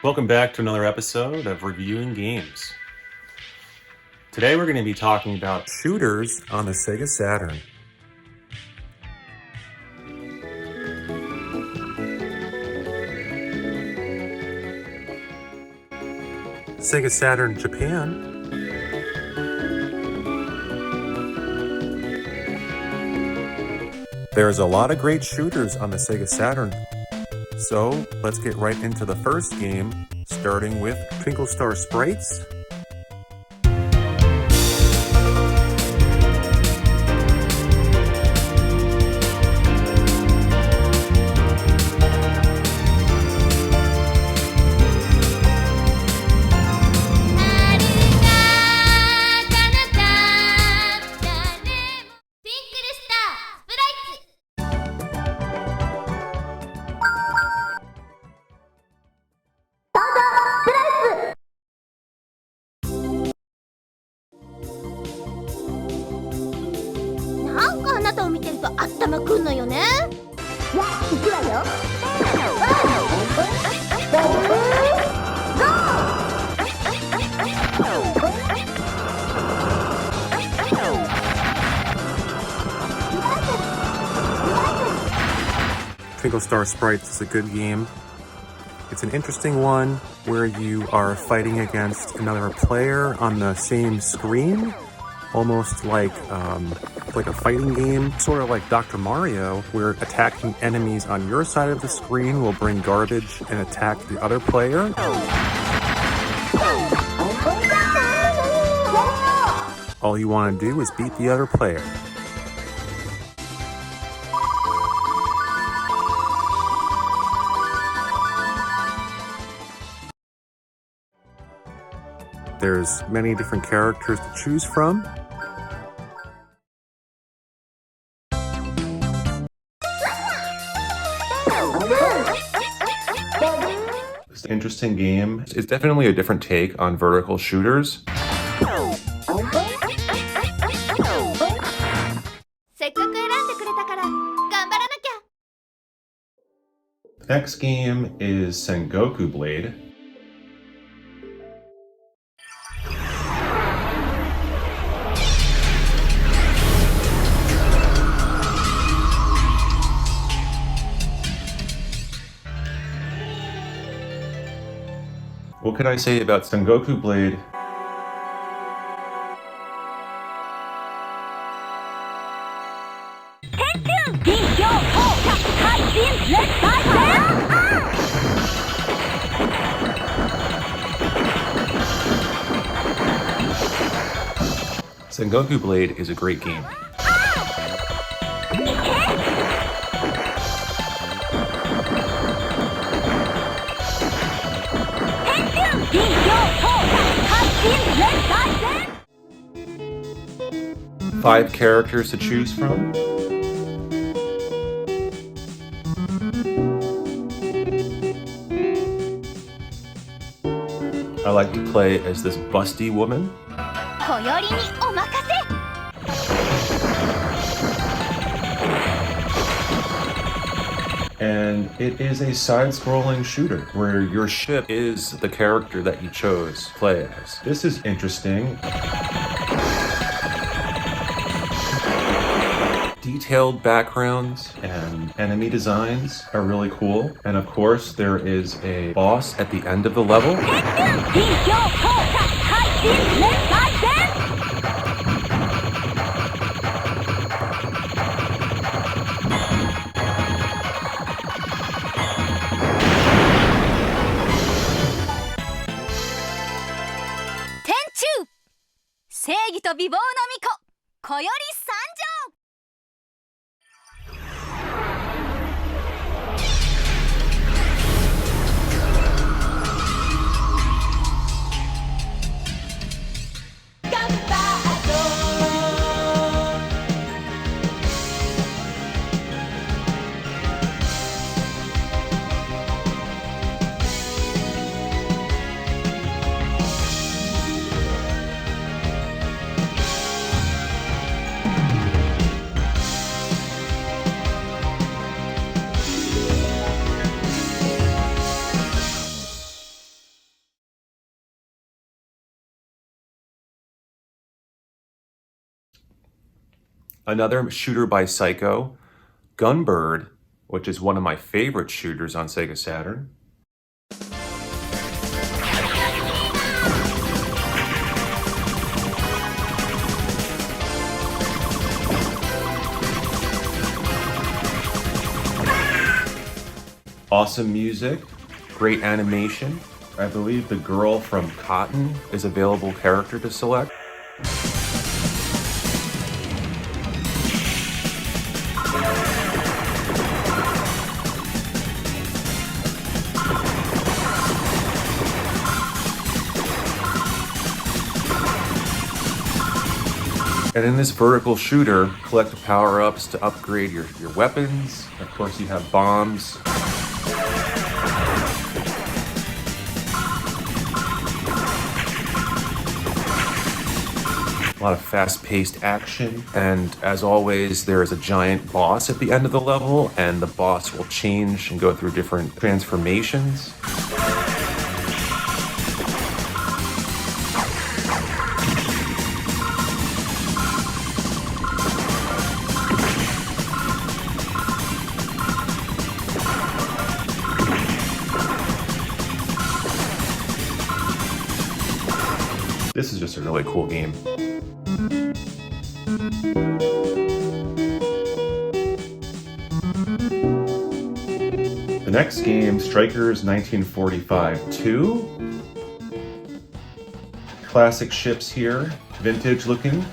Welcome back to another episode of Reviewing Games. Today we're going to be talking about shooters on the Sega Saturn. Sega Saturn Japan. There's a lot of great shooters on the Sega Saturn. So let's get right into the first game, starting with Twinkle Star Sprites. Twinkle Star Sprites is a good game. It's an interesting one where you are fighting against another player on the same screen, almost like a fighting game, sort of like Dr. Mario, where attacking enemies on your side of the screen will bring garbage and attack the other player. All you want to do is beat the other player. There's many different characters to choose from. It's an interesting game. It's definitely a different take on vertical shooters. The next game is Sengoku Blade. What could I say about Sengoku Blade? Sengoku Blade is a great game. Five characters to choose from. I like to play as this busty woman. And it is a side-scrolling shooter where your ship is the character that you chose to play as. This is interesting. Detailed backgrounds and enemy designs are really cool. And of course, there is a boss at the end of the level. Another shooter by Psycho, Gunbird, which is one of my favorite shooters on Sega Saturn. Awesome music, great animation. I believe the girl from Cotton is a available character to select. And in this vertical shooter, collect the power-ups to upgrade your weapons. Of course, you have bombs. A lot of fast-paced action, and as always, there is a giant boss at the end of the level, and the boss will change and go through different transformations. This is just a really cool game. The next game, Strikers 1945-2. Classic ships here, vintage looking.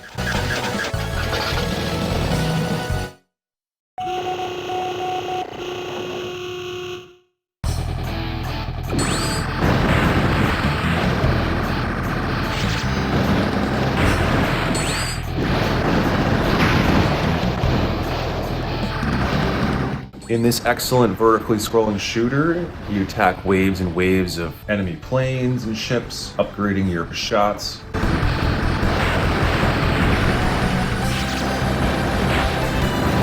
In this excellent vertically scrolling shooter, you attack waves and waves of enemy planes and ships, upgrading your shots.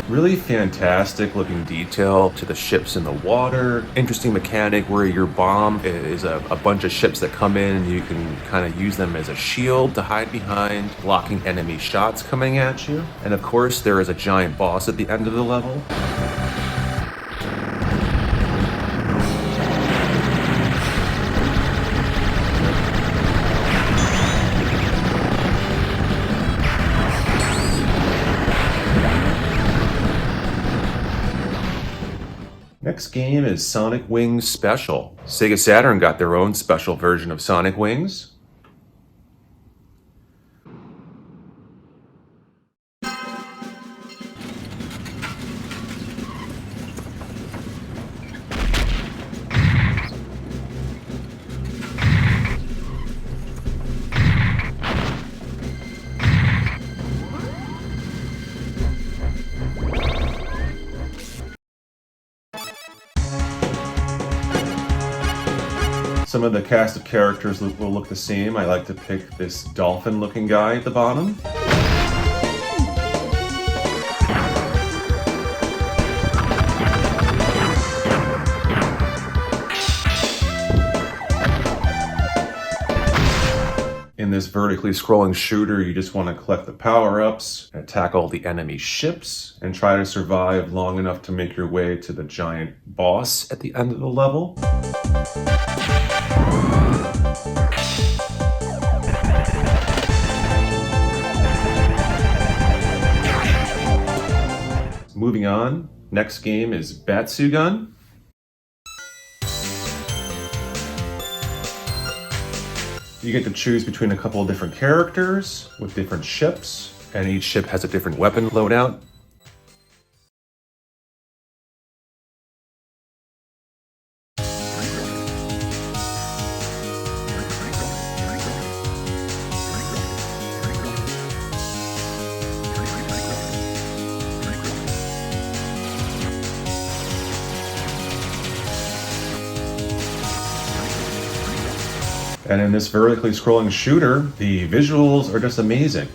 Really fantastic looking detail to the ships in the water. Interesting mechanic where your bomb is a bunch of ships that come in and you can kind of use them as a shield to hide behind, blocking enemy shots coming at you. And of course, there is a giant boss at the end of the level. Next game is Sonic Wings Special. Sega Saturn got their own special version of Sonic Wings. Some of the cast of characters will look the same. I like to pick this dolphin-looking guy at the bottom. In this vertically scrolling shooter, you just want to collect the power-ups, attack all the enemy ships, and try to survive long enough to make your way to the giant boss at the end of the level. Moving on, next game is Batsugun. You get to choose between a couple of different characters with different ships, and each ship has a different weapon loadout. And in this vertically scrolling shooter, the visuals are just amazing.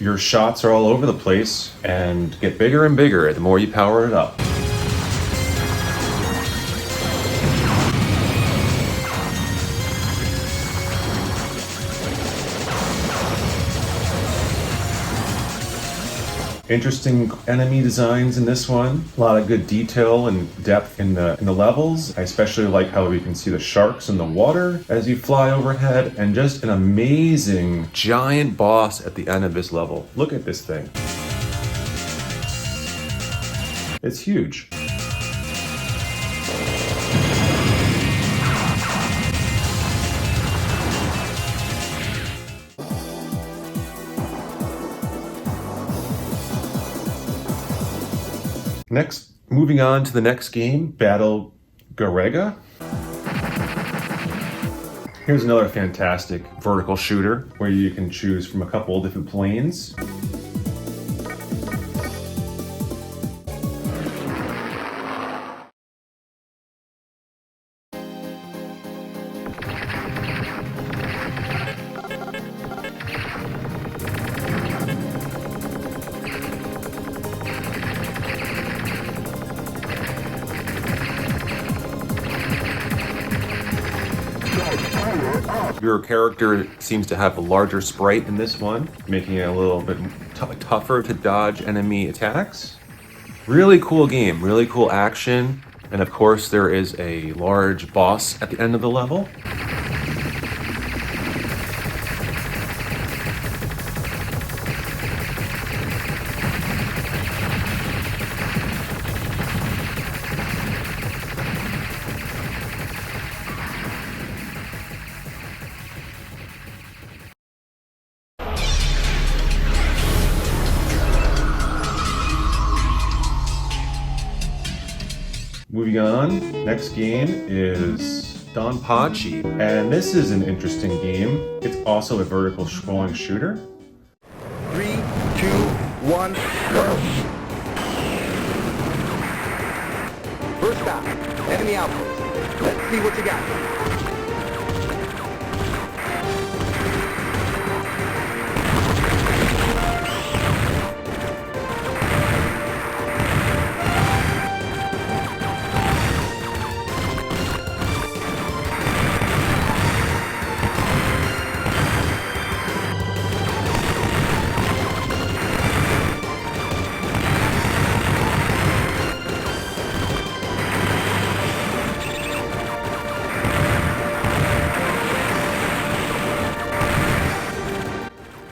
Your shots are all over the place and get bigger and bigger the more you power it up. Interesting enemy designs in this one. A lot of good detail and depth in the levels. I especially like how you can see the sharks in the water as you fly overhead, and just an amazing giant boss at the end of this level. Look at this thing. It's huge. Next, moving on to the next game, Battle Garegga. Here's another fantastic vertical shooter where you can choose from a couple of different planes. Your character seems to have a larger sprite in this one, making it a little bit tougher to dodge enemy attacks. Really cool game, really cool action, and of course there is a large boss at the end of the level. Moving on, next game is Donpachi, and this is an interesting game. It's also a vertical scrolling shooter. 3, 2, 1, go! First stop, enemy outpost. Let's see what you got.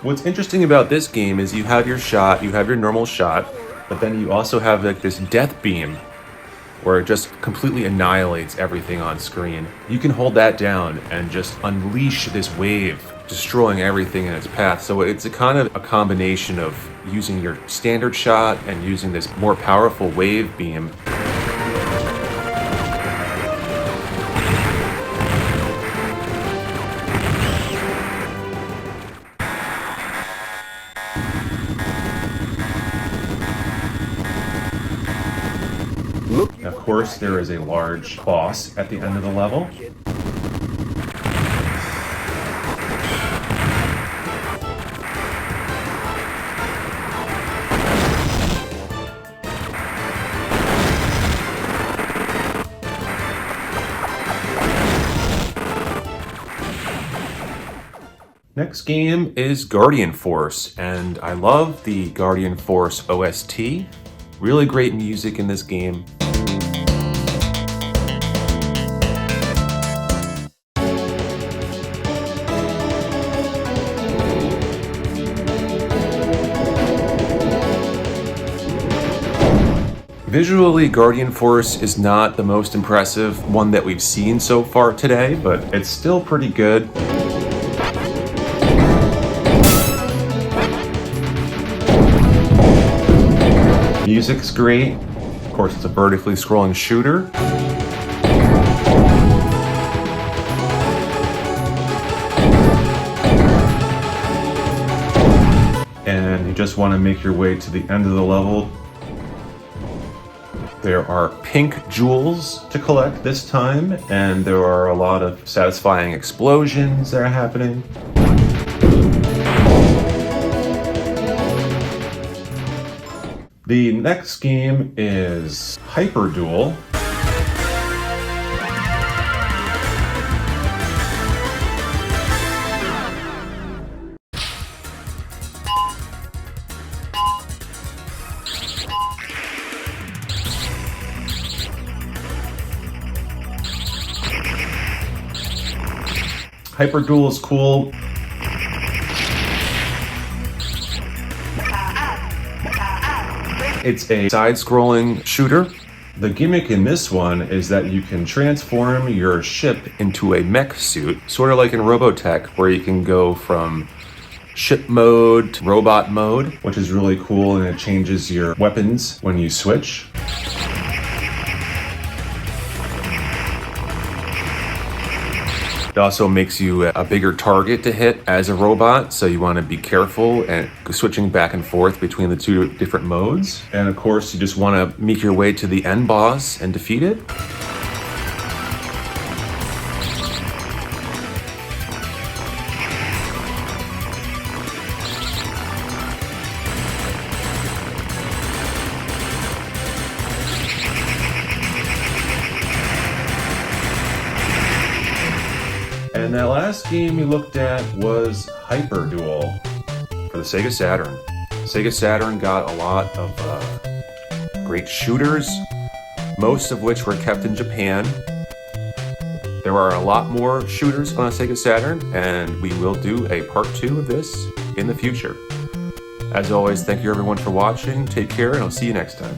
What's interesting about this game is you have your shot, you have your normal shot, but then you also have like this death beam where it just completely annihilates everything on screen. You can hold that down and just unleash this wave, destroying everything in its path. So it's a kind of a combination of using your standard shot and using this more powerful wave beam. Of course, there is a large boss at the end of the level. Next game is Guardian Force, and I love the Guardian Force OST. Really great music in this game. Visually, Guardian Force is not the most impressive one that we've seen so far today, but it's still pretty good. Music's great. Of course, it's a vertically scrolling shooter. And you just want to make your way to the end of the level. There are pink jewels to collect this time, and there are a lot of satisfying explosions that are happening. The next game is HyperDuel. HyperDuel is cool. It's a side-scrolling shooter. The gimmick in this one is that you can transform your ship into a mech suit, sort of like in Robotech, where you can go from ship mode to robot mode, which is really cool, and it changes your weapons when you switch. It also makes you a bigger target to hit as a robot, so you want to be careful and switching back and forth between the two different modes. And of course, you just want to make your way to the end boss and defeat it. And that last game we looked at was HyperDuel for the Sega Saturn. Sega Saturn got a lot of great shooters, most of which were kept in Japan. There are a lot more shooters on a Sega Saturn, and we will do a part 2 of this in the future. As always, thank you everyone for watching. Take care, and I'll see you next time.